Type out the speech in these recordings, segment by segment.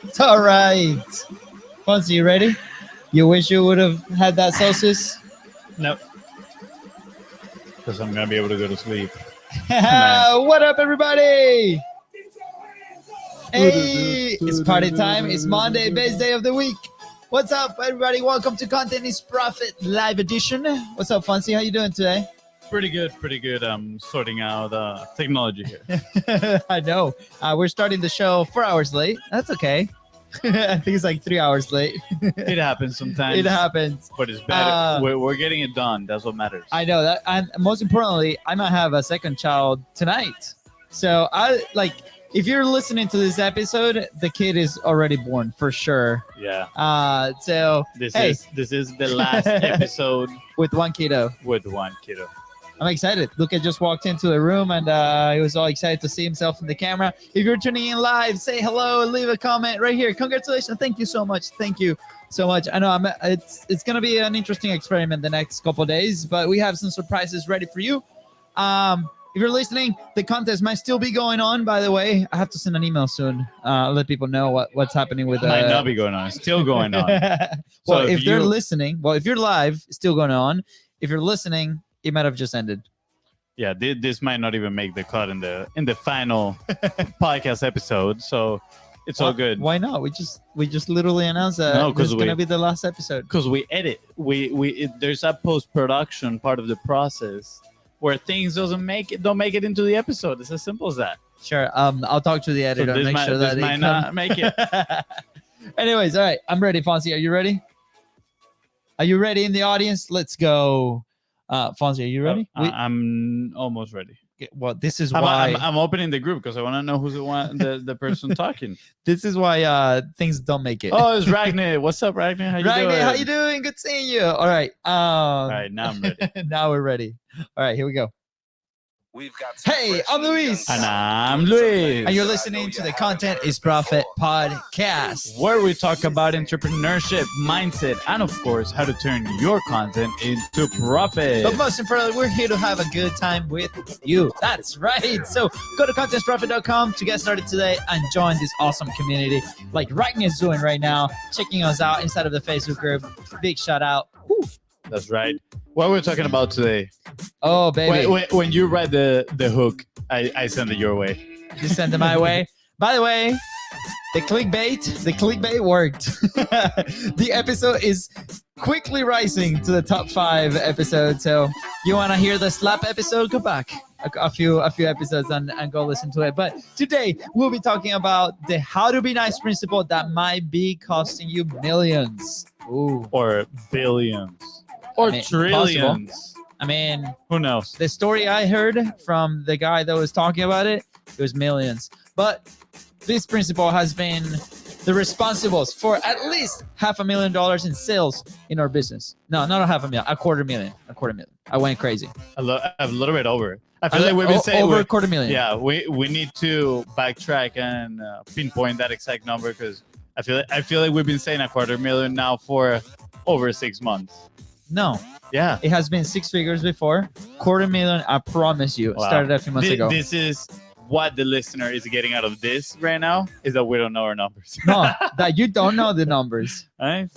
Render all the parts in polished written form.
It's all right. Fonzie, you ready? You wish you would have had that Celsius? No. Because I'm going to be able to go to sleep. What up, everybody? Hey, it's party time. It's Monday, best day of the week. What's up, everybody? Welcome to Content is Profit Live Edition. What's up, Fonzie? How you doing today? Pretty good, pretty good. I'm sorting out technology here. I know. We're starting the show 4 hours late. That's okay. I think it's like 3 hours late. It happens sometimes. It happens. But it's better. We're getting it done. That's what matters. I know that. And most importantly, I might have a second child tonight. So if you're listening to this episode, the kid is already born for sure. Yeah. So this is the last episode with one kiddo. With one kiddo. I'm excited. Luca just walked into the room and he was all excited to see himself in the camera. If you're tuning in live, say hello and leave a comment right here. Congratulations. Thank you so much. Thank you so much. I know it's going to be an interesting experiment the next couple of days, but we have some surprises ready for you. If you're listening, the contest might still be going on, by the way. I have to send an email soon. Let people know what's happening with it. Might not be going on. It's still going on. Well, if they're listening, if you're live, it's still going on. If you're listening, it might have just ended. Yeah, this might not even make the cut in the final podcast episode, so it's all good. Why not? We just literally announced that this is gonna be the last episode. Because we edit. There's a post-production part of the process where things don't make it into the episode. It's as simple as that. Sure. I'll talk to the editor and make sure that this might not make it. Anyways, all right. I'm ready, Fonzie. Are you ready? Are you ready in the audience? Let's go. Fonzie, are you ready? I'm almost ready. Well, this is why I'm opening the group because I want to know who's the person talking. This is why things don't make it. Oh, it's Ragnar. What's up, Ragnar? How you doing? Good seeing you. All right. All right, now I'm ready. Now we're ready. All right, here we go. We've got hey, I'm Luis. And I'm Luis. And you're listening to the Content is Profit podcast, where we talk about entrepreneurship, mindset, and of course, how to turn your content into profit. But most importantly, we're here to have a good time with you. That's right. So go to contentsprofit.com to get started today and join this awesome community like Ragnar is doing right now, checking us out inside of the Facebook group. Big shout out. Woo. That's right. What we're talking about today. Oh, baby. When you write the hook, I send it your way. You send it my way. By the way, the clickbait worked. The episode is quickly rising to the top 5 episodes. So you want to hear the slap episode? Go back a few episodes and go listen to it. But today we'll be talking about the how to be nice principle that might be costing you millions. Ooh. Or billions. Or trillions. Possible. I mean, who knows? The story I heard from the guy that was talking about it was millions. But this principle has been the responsibles for at least $500,000 in sales in our business. No, not $500,000, $250,000. I went crazy. A little bit over. I feel like we've been saying over $250,000. Yeah, we need to backtrack and pinpoint that exact number because I feel like we've been saying $250,000 now for over 6 months. No. Yeah. It has been 6 figures before. $250,000, I promise you. Wow. Started a few months ago. This is what the listener is getting out of this right now is that we don't know our numbers. No, that you don't know the numbers. Hey.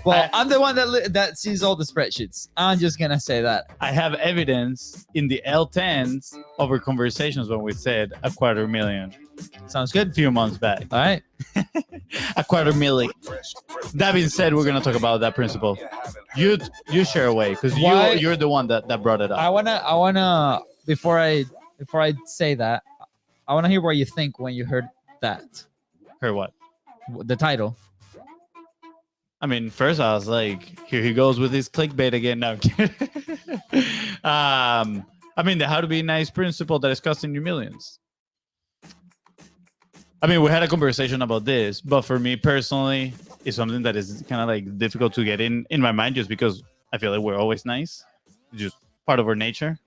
Well, I'm the one that sees all the spreadsheets. I'm just going to say that. I have evidence in the L10s of our conversations when we said $250,000. Sounds good. A few months back. All right. $250,000. That being said, we're going to talk about that principle. You share away because you're the one that brought it up. I wanna before I say that, I want to hear what you think when you heard that. Heard what? The title. I mean, first I was like, here he goes with his clickbait again. No, I'm kidding. I mean, the how to be nice principle that is costing you millions. I mean, we had a conversation about this, but for me personally, it's something that is kind of like difficult to get in my mind, just because I feel like we're always nice, just part of our nature.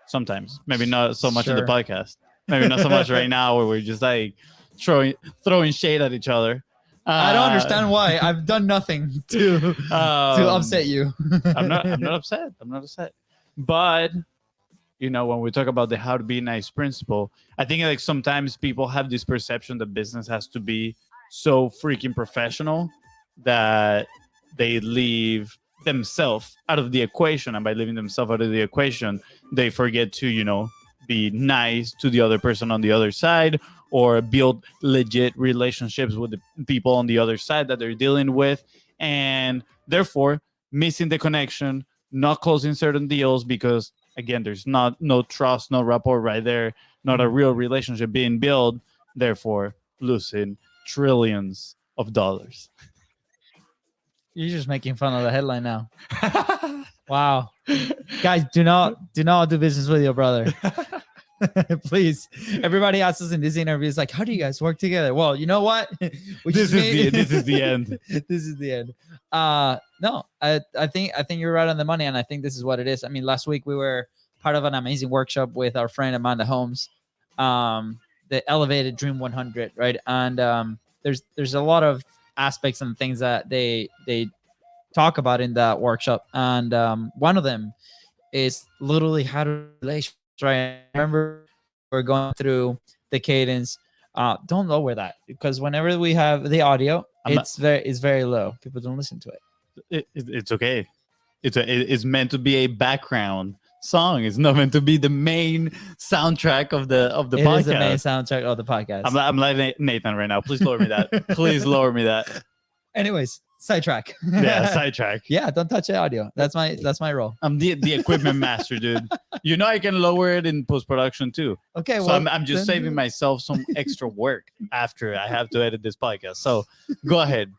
Sometimes, maybe not so much in the Sure. podcast, maybe not so much right now, where we're just like throwing shade at each other. I don't understand why. I've done nothing to upset you. I'm not upset. I'm not upset. But when we talk about the how to be nice principle, I think like sometimes people have this perception that business has to be so freaking professional that they leave themselves out of the equation, and by leaving themselves out of the equation, they forget to be nice to the other person on the other side, or build legit relationships with the people on the other side that they're dealing with, and therefore missing the connection, not closing certain deals because again there's no trust, no rapport right there, not a real relationship being built, therefore losing trillions of dollars. You're just making fun of the headline now. Wow. Guys, do not do business with your brother. Please. Everybody asks us in this interview, is like, how do you guys work together? Well, you know what? This is the end. This is the end. No, I think you're right on the money, and I think this is what it is. I mean, last week we were part of an amazing workshop with our friend Amanda Holmes, the Elevated Dream 100, right? And there's a lot of aspects and things that they talk about in that workshop, and one of them is literally how to relate. Right? I remember we're going through the cadence. Don't lower that, because whenever we have the audio, it's very low. People don't listen to it. It's okay. It's meant to be a background song. It's not meant to be the main soundtrack of the podcast. It is the main soundtrack of the podcast. I'm like Nathan right now. Please lower me that. Please lower me that. Anyways, sidetrack. Yeah, sidetrack. Yeah, don't touch the audio. That's my role. I'm the equipment master, dude. I can lower it in post production too. Okay, so well, I'm just saving myself some extra work after I have to edit this podcast. So go ahead,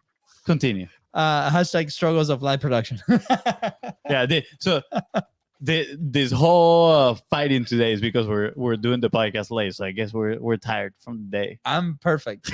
continue. Hashtag struggles of live production. Yeah. This whole fighting today is because we're doing the podcast late, so I guess we're tired from the day. I'm perfect.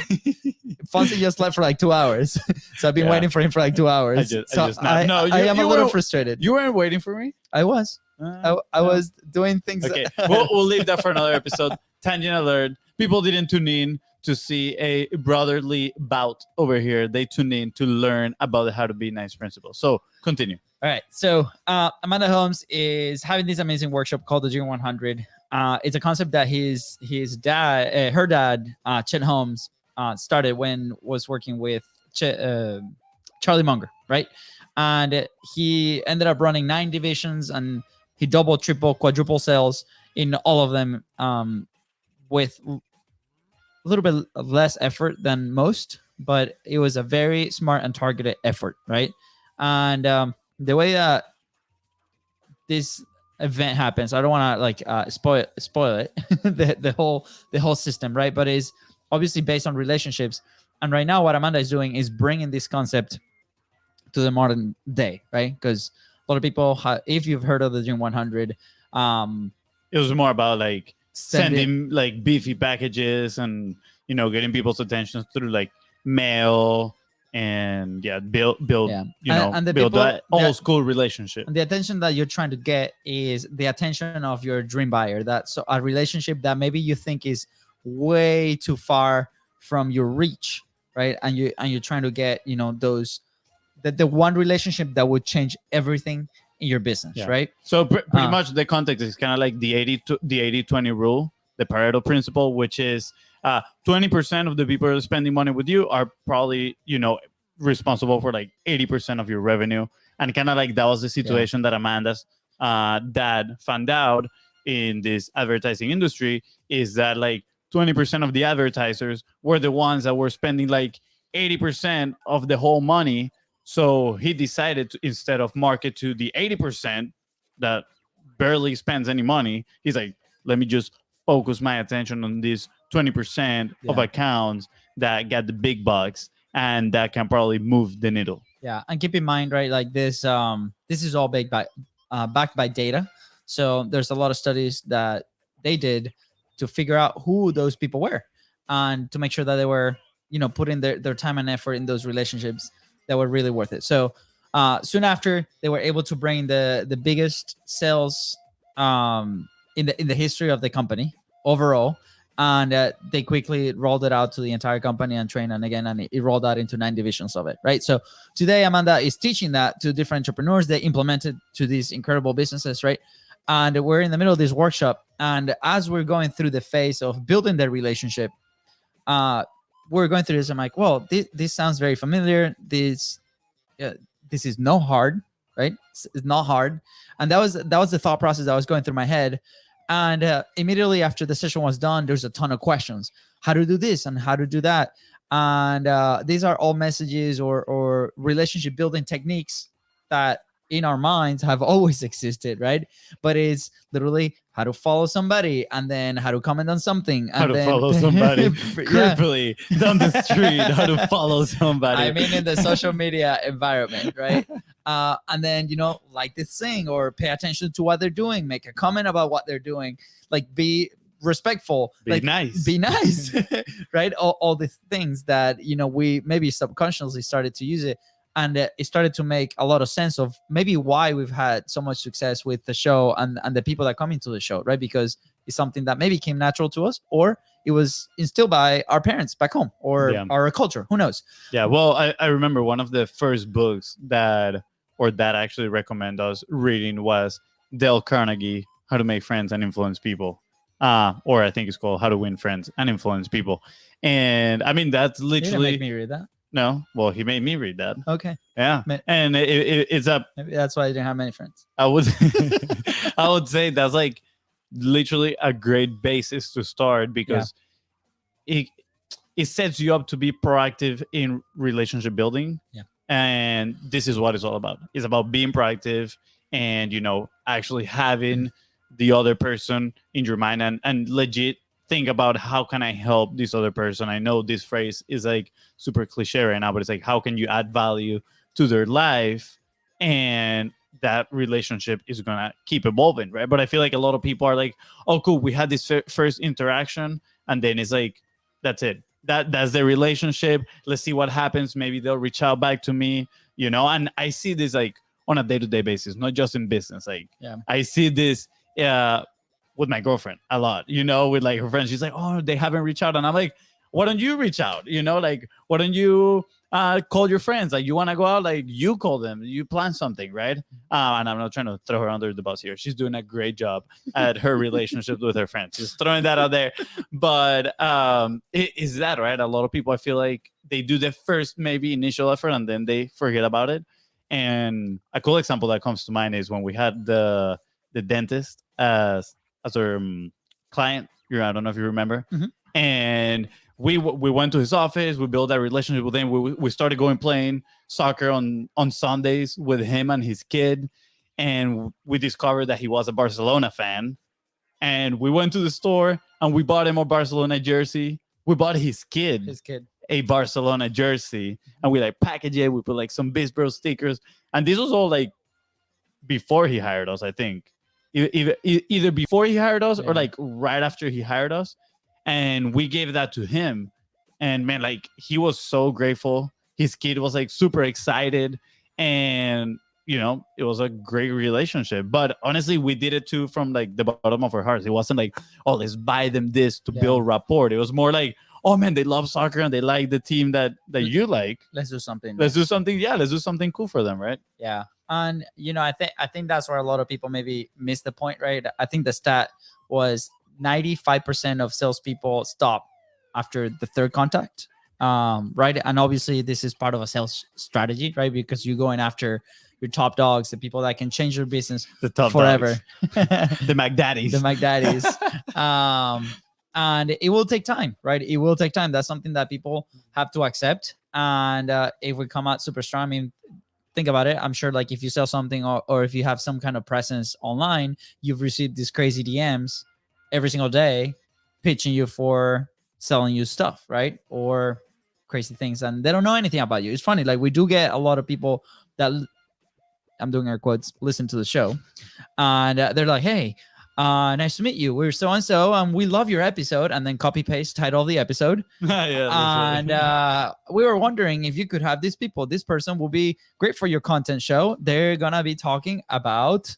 Fonzie just slept for like 2 hours, so I've been waiting for him for like 2 hours. I am a little frustrated. You weren't waiting for me? I was. I was doing things. Okay, we'll leave that for another episode. Tangent alert. People didn't tune in to see a brotherly bout over here. They tuned in to learn about the how to be nice principle. So continue. All right. So Amanda Holmes is having this amazing workshop called the Dream 100. It's a concept that his dad, her dad, Chet Holmes, started when was working with Charlie Munger, right? And he ended up running 9 divisions, and he double, triple, quadruple sales in all of them, with a little bit less effort than most, but it was a very smart and targeted effort, right? And the way that this event happens, I don't want to like spoil it, the whole system, right? But it's obviously based on relationships. And right now, what Amanda is doing is bringing this concept to the modern day, right? Because a lot of people, if you've heard of the Dream 100, it was more about like sending like beefy packages and getting people's attention through like mail and build that old school relationship. And the attention that you're trying to get is the attention of your dream buyer. That's a relationship that maybe you think is way too far from your reach, right? And you're trying to get those the one relationship that would change everything in your business, right? So pretty much the context is kind of like the 80-20 rule, the Pareto principle, which is 20% of the people who are spending money with you are probably responsible for like 80% of your revenue. And kind of like that was the situation that Amanda's dad found out in this advertising industry, is that like 20% of the advertisers were the ones that were spending like 80% of the whole money. So he decided to, instead of market to the 80% that barely spends any money, he's like, let me just focus my attention on this 20% of accounts that get the big bucks and that can probably move the needle. Yeah, and keep in mind, right? Like this is all backed by data. So there's a lot of studies that they did to figure out who those people were, and to make sure that they were, putting their time and effort in those relationships that were really worth it. So soon after, they were able to bring the biggest sales in the history of the company overall, and they quickly rolled it out to the entire company and trained, and again, and it rolled out into 9 divisions of it, right? So today, Amanda is teaching that to different entrepreneurs. They implemented to these incredible businesses, right? And we're in the middle of this workshop, and as we're going through the phase of building their relationship, we're going through this. I'm like, well, this sounds very familiar. This is no hard, right? It's not hard. And that was the thought process that was going through my head. And immediately after the session was done, there's a ton of questions: how to do this and how to do that. And these are all messages or relationship building techniques that in our minds have always existed, right? But it's literally how to follow somebody, and then how to comment on something, and How to then follow somebody yeah. creepily down the street. How to follow somebody. I mean, in the social media environment, right? And then, like this thing, or pay attention to what they're doing, make a comment about what they're doing, like be respectful, Be like nice. be nice, right? All these things that, we maybe subconsciously started to use it. And it started to make a lot of sense of maybe why we've had so much success with the show and the people that come into the show, right? Because it's something that maybe came natural to us, or it was instilled by our parents back home, or our culture. Who knows? Yeah, well, I remember one of the first books that actually recommend us reading was Dale Carnegie, How to Make Friends and Influence People. Or I think it's called How to Win Friends and Influence People. And I mean, that's You didn't literally... make me read that. No, well, he made me read that. Okay. Yeah, and it's a... Maybe that's why I didn't have many friends. I would I would say that's like literally a great basis to start, because it sets you up to be proactive in relationship building. Yeah. And this is what it's all about. It's about being proactive and, actually having the other person in your mind, and legit think about, how can I help this other person? I know this phrase is like super cliche right now, but it's like, how can you add value to their life? And that relationship is going to keep evolving, right? But I feel like a lot of people are like, oh, cool, we had this first interaction, and then it's like, that's it. That's the relationship. Let's see what happens. Maybe they'll reach out back to me, and I see this like on a day-to-day basis, not just in business. Like, I see this with my girlfriend a lot, with like her friends. She's like, oh, they haven't reached out. And I'm like, why don't you reach out? Like, why don't you call your friends? Like, you want to go out? Like, you call them, you plan something, right? And I'm not trying to throw her under the bus here. She's doing a great job at her relationship with her friends. Just throwing that out there. But is that right? A lot of people, I feel like they do the first maybe initial effort, and then they forget about it. And a cool example that comes to mind is when we had the dentist as our client. I don't know if you remember. Mm-hmm. And we went to his office. We built that relationship with him. We started going playing soccer on Sundays with him and his kid. And we discovered that he was a Barcelona fan. And we went to the store and we bought him a Barcelona jersey. We bought his kid a Barcelona jersey. And we like packaged it. We put like some BIZBROS stickers. And this was all like before he hired us, I think. Either before he hired us or like right after he hired us. And we gave that to him, and man, like, he was so grateful. His kid was like super excited, and it was a great relationship. But honestly, we did it too from like the bottom of our hearts. It wasn't like, oh, let's buy them this to build rapport. It was more like, oh man, they love soccer and they like the team that you like. Let's do something. Let's do something. Yeah, let's do something cool for them, right? Yeah. And I think that's where a lot of people maybe miss the point, right? I think the stat was 95% of salespeople stop after the third contact, right? And obviously, this is part of a sales strategy, right? Because you're going after your top dogs, the people that can change your business forever, the McDaddies, the McDaddies. And it will take time, right? It will take time. That's something that people have to accept. And if we come out super strong, I mean, think about it. I'm sure, like, if you sell something or if you have some kind of presence online, you've received these crazy DMs every single day pitching you for selling you stuff, right? Or crazy things, and they don't know anything about you. It's funny, like we do get a lot of people that I'm doing air quotes listen to the show, and they're like, hey, nice to meet you, we're so and so, and we love your episode, and then copy paste title of the episode. And we were wondering if you could have these people, this person will be great for your content show. They're gonna be talking about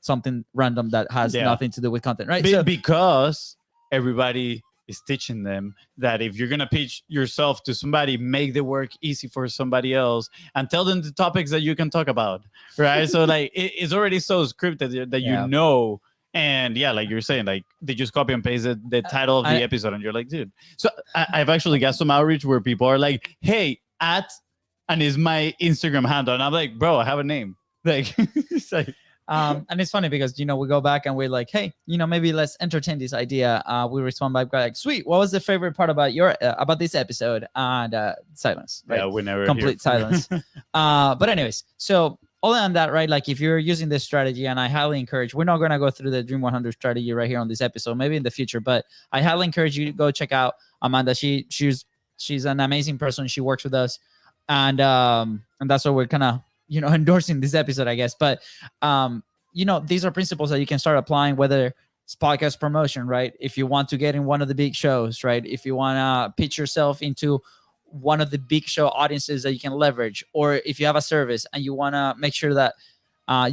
something random that has nothing to do with content, right? Because everybody is teaching them that if you're gonna pitch yourself to somebody, make the work easy for somebody else and tell them the topics that you can talk about, right? So like it's already so scripted that you know. And yeah, like you're saying, like they just copy and paste the title of the episode, and you're like, dude. So I've actually got some outreach where people are like, hey, and is my Instagram handle, and I'm like, bro, I have a name. Like, it's like, and it's funny because, you know, we go back and we're like, hey, you know, maybe let's entertain this idea. We respond by like, sweet, what was the favorite part about about this episode? And silence, right? Yeah, we never complete silence. But anyways, so all on that, right? Like if you're using this strategy, and I highly encourage, we're not going to go through the Dream 100 strategy right here on this episode, maybe in the future, but I highly encourage you to go check out Amanda. She's an amazing person. She works with us, and that's why we're kind of, you know, endorsing this episode, I guess. But you know, these are principles that you can start applying, whether it's podcast promotion, right? If you want to get in one of the big shows, right? If you want to pitch yourself into one of the big show audiences that you can leverage, or if you have a service and you want to make sure that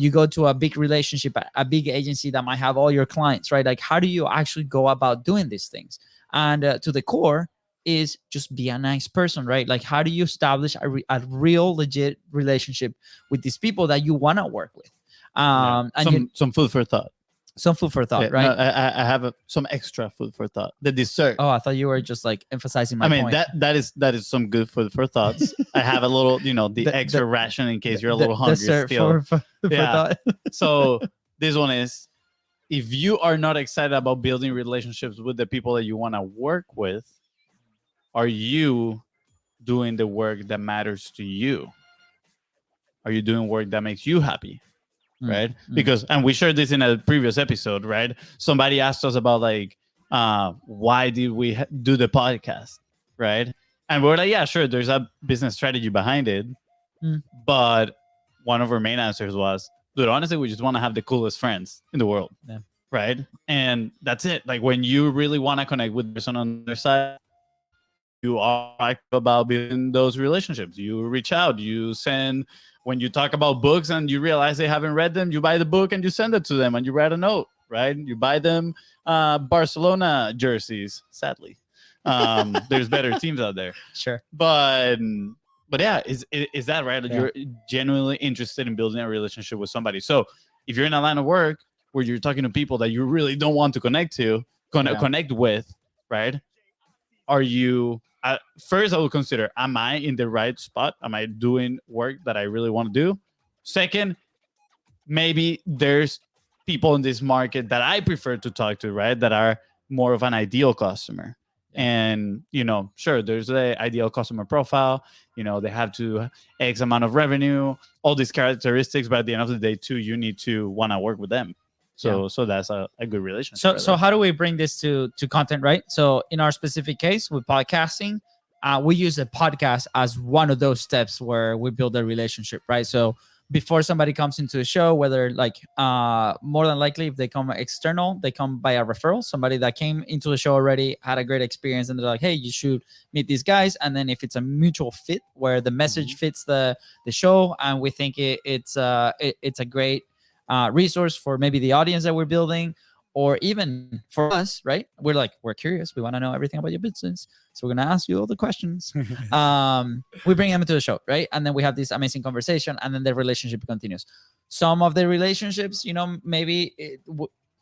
you go to a big relationship, a big agency that might have all your clients, right? Like, how do you actually go about doing these things? And to the core is just be a nice person, right? Like, how do you establish a real legit relationship with these people that you want to work with? And some food for thought. Some food for thought, right? No, I have some extra food for thought. The dessert. Oh, I thought you were just like emphasizing my point. that is some good food for thoughts. I have a little, you know, the extra ration in case you're a little hungry still. For thought. So this one is, if you are not excited about building relationships with the people that you want to work with, are you doing the work that matters to you? Are you doing work that makes you happy? Right? Because, and we shared this in a previous episode, right? Somebody asked us about like, why did we do the podcast, right? And we're like, yeah, sure, there's a business strategy behind it. But one of our main answers was, dude, honestly, we just want to have the coolest friends in the world, right? And that's it. Like when you really want to connect with the person on their side, you are active about building those relationships. You reach out, you send. When you talk about books and you realize they haven't read them, you buy the book and you send it to them and you write a note, right? You buy them Barcelona jerseys, sadly. There's better teams out there. Sure. But yeah, is that right? Like you're genuinely interested in building a relationship with somebody. So if you're in a line of work where you're talking to people that you really don't want to connect with, right? Are you... first, I will consider, am I in the right spot? Am I doing work that I really want to do? Second, maybe there's people in this market that I prefer to talk to, right? That are more of an ideal customer. And, you know, sure, there's the ideal customer profile. You know, they have to X amount of revenue, all these characteristics. But at the end of the day, too, you need to want to work with them. So that's a good relationship. So how do we bring this to content, right? So in our specific case with podcasting, we use a podcast as one of those steps where we build a relationship, right? So before somebody comes into the show, whether like more than likely if they come external, they come by a referral, somebody that came into the show already, had a great experience, and they're like, hey, you should meet these guys. And then if it's a mutual fit where the message fits the show, and we think it's a great resource for maybe the audience that we're building, or even for us, right? We're curious. We want to know everything about your business. So we're going to ask you all the questions. We bring them into the show, right? And then we have this amazing conversation, and then the relationship continues. Some of the relationships, you know, maybe it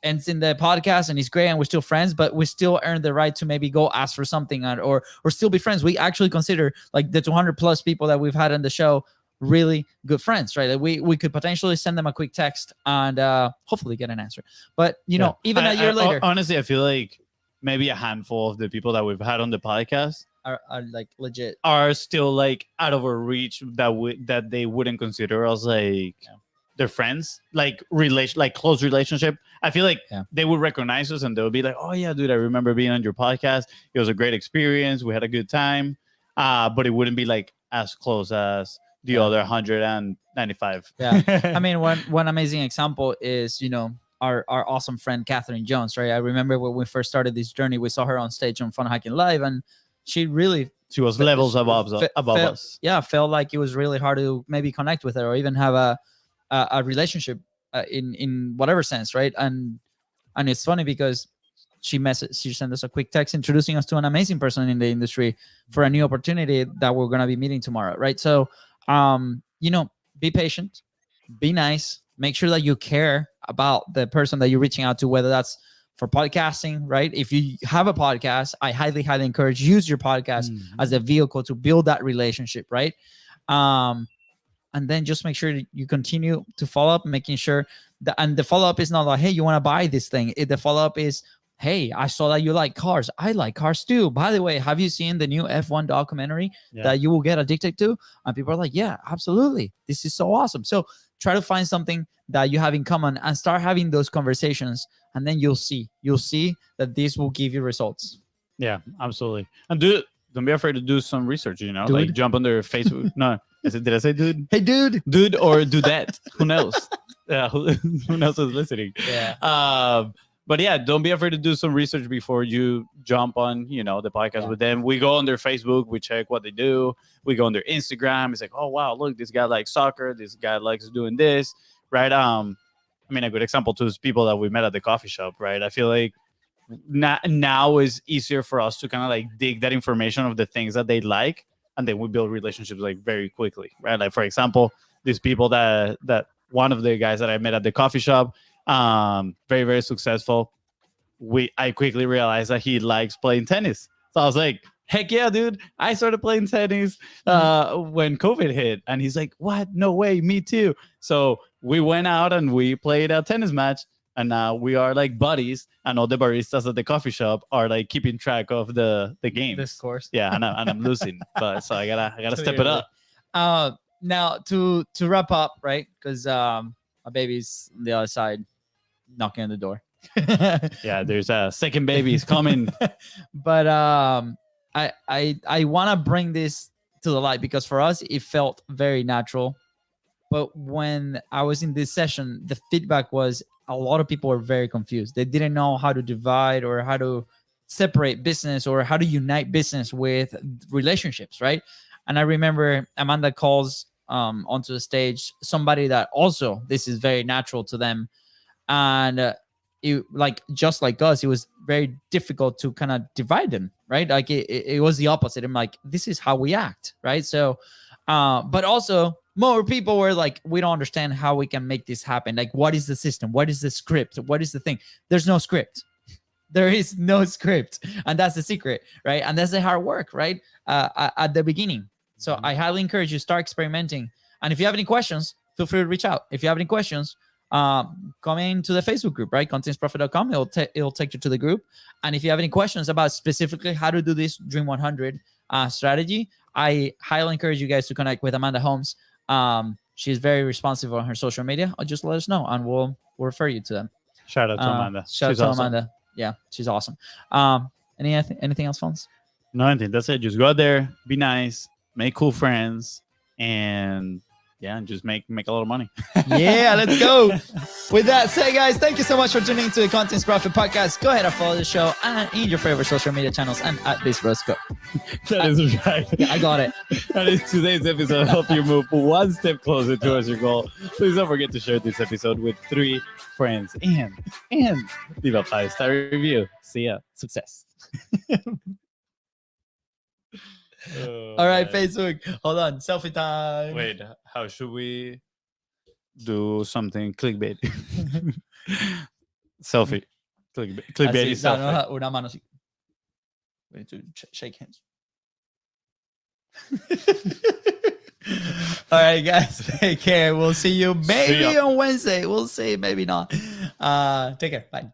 ends in the podcast and it's great and we're still friends, but we still earn the right to maybe go ask for something or still be friends. We actually consider like the 200 plus people that we've had on the show really good friends, right? Like we could potentially send them a quick text and hopefully get an answer. But you know, even a year later, honestly, I feel like maybe a handful of the people that we've had on the podcast are like legit, are still like out of our reach, that they wouldn't consider us like their friends, like close relationship. I feel like they would recognize us and they would be like, oh yeah, dude, I remember being on your podcast. It was a great experience. We had a good time. but it wouldn't be like as close as the other 195. Yeah. I mean, one amazing example is, our awesome friend Catherine Jones, right? I remember when we first started this journey, we saw her on stage on Fun Hacking Live, and she really She was levels above us. Yeah, felt like it was really hard to maybe connect with her or even have a relationship in whatever sense, right? And it's funny because she sent us a quick text introducing us to an amazing person in the industry for a new opportunity that we're going to be meeting tomorrow, right? So, be patient, be nice, make sure that you care about the person that you're reaching out to, whether that's for podcasting, right? If you have a podcast, I highly encourage use your podcast as a vehicle to build that relationship, right? And then just make sure you continue to follow up, making sure that, and the follow up is not like, hey, you want to buy this thing. The follow up is, hey, I saw that you like cars. I like cars too. By the way, have you seen the new F1 documentary that you will get addicted to? And people are like, yeah, absolutely. This is so awesome. So try to find something that you have in common and start having those conversations. And then you'll see that this will give you results. Yeah, absolutely. And don't be afraid to do some research, Dude. like jump on their Facebook. No, did I say dude? Hey, dude. Dude, or do that. Who knows? Who knows who's listening? Yeah. But yeah, don't be afraid to do some research before you jump on, the podcast with them. We go on their Facebook, we check what they do. We go on their Instagram. It's like, oh wow, look, this guy likes soccer. This guy likes doing this, right? I mean, a good example too is people that we met at the coffee shop, right? I feel like now is easier for us to kind of like dig that information of the things that they like, and then we build relationships like very quickly, right? Like for example, these people that one of the guys that I met at the coffee shop, very, very successful. I quickly realized that he likes playing tennis. So I was like, heck yeah, dude. I started playing tennis when COVID hit. And he's like, what? No way. Me too. So we went out and we played a tennis match. And now we are like buddies. And all the baristas at the coffee shop are like keeping track of the games. This course. Yeah, and I'm losing. But so I gotta step it up. Now to wrap up, right? Because my baby's on the other side knocking on the door. Yeah, there's a second baby's coming. But I want to bring this to the light because for us it felt very natural. But when I was in this session, the feedback was a lot of people were very confused. They didn't know how to divide or how to separate business or how to unite business with relationships, right? And I remember Amanda calls onto the stage somebody that also this is very natural to them. And it, like just like us, it was very difficult to kind of divide them, right? Like it was the opposite. I'm like, this is how we act, right? So, but also more people were like, we don't understand how we can make this happen. Like, what is the system? What is the script? What is the thing? There's no script. There is no script, and that's the secret, right? And that's the hard work, right? At the beginning. So I highly encourage you to start experimenting. And if you have any questions, feel free to reach out. If you have any questions, come into the Facebook group, right? Contentsprofit.com. It'll take you to the group. And if you have any questions about specifically how to do this Dream 100 strategy, I highly encourage you guys to connect with Amanda Holmes. She's very responsive on her social media. Or just let us know, and we'll refer you to them. Shout out to Amanda. Shout out to awesome. Amanda. Yeah, she's awesome. Anything else, Fonz? No, I think that's it. Just go out there, be nice, make cool friends, and yeah, and just make a lot of money. Yeah, let's go. With that said, guys, thank you so much for tuning into the Contents Profit Podcast. Go ahead and follow the show and in your favorite social media channels and at BIZBROS. Go. That is right. Yeah, I got it. That is today's episode. Help you move one step closer towards your goal. Please don't forget to share this episode with 3 friends and leave a 5-star review. See ya. Success. All right, man. Facebook. Hold on. Selfie time. Wait, how should we do something clickbait? Selfie. Clickbait is selfie. No, una mano así. We need to shake hands. All right, guys. Take care. We'll see you maybe on Wednesday. We'll see. Maybe not. Take care. Bye.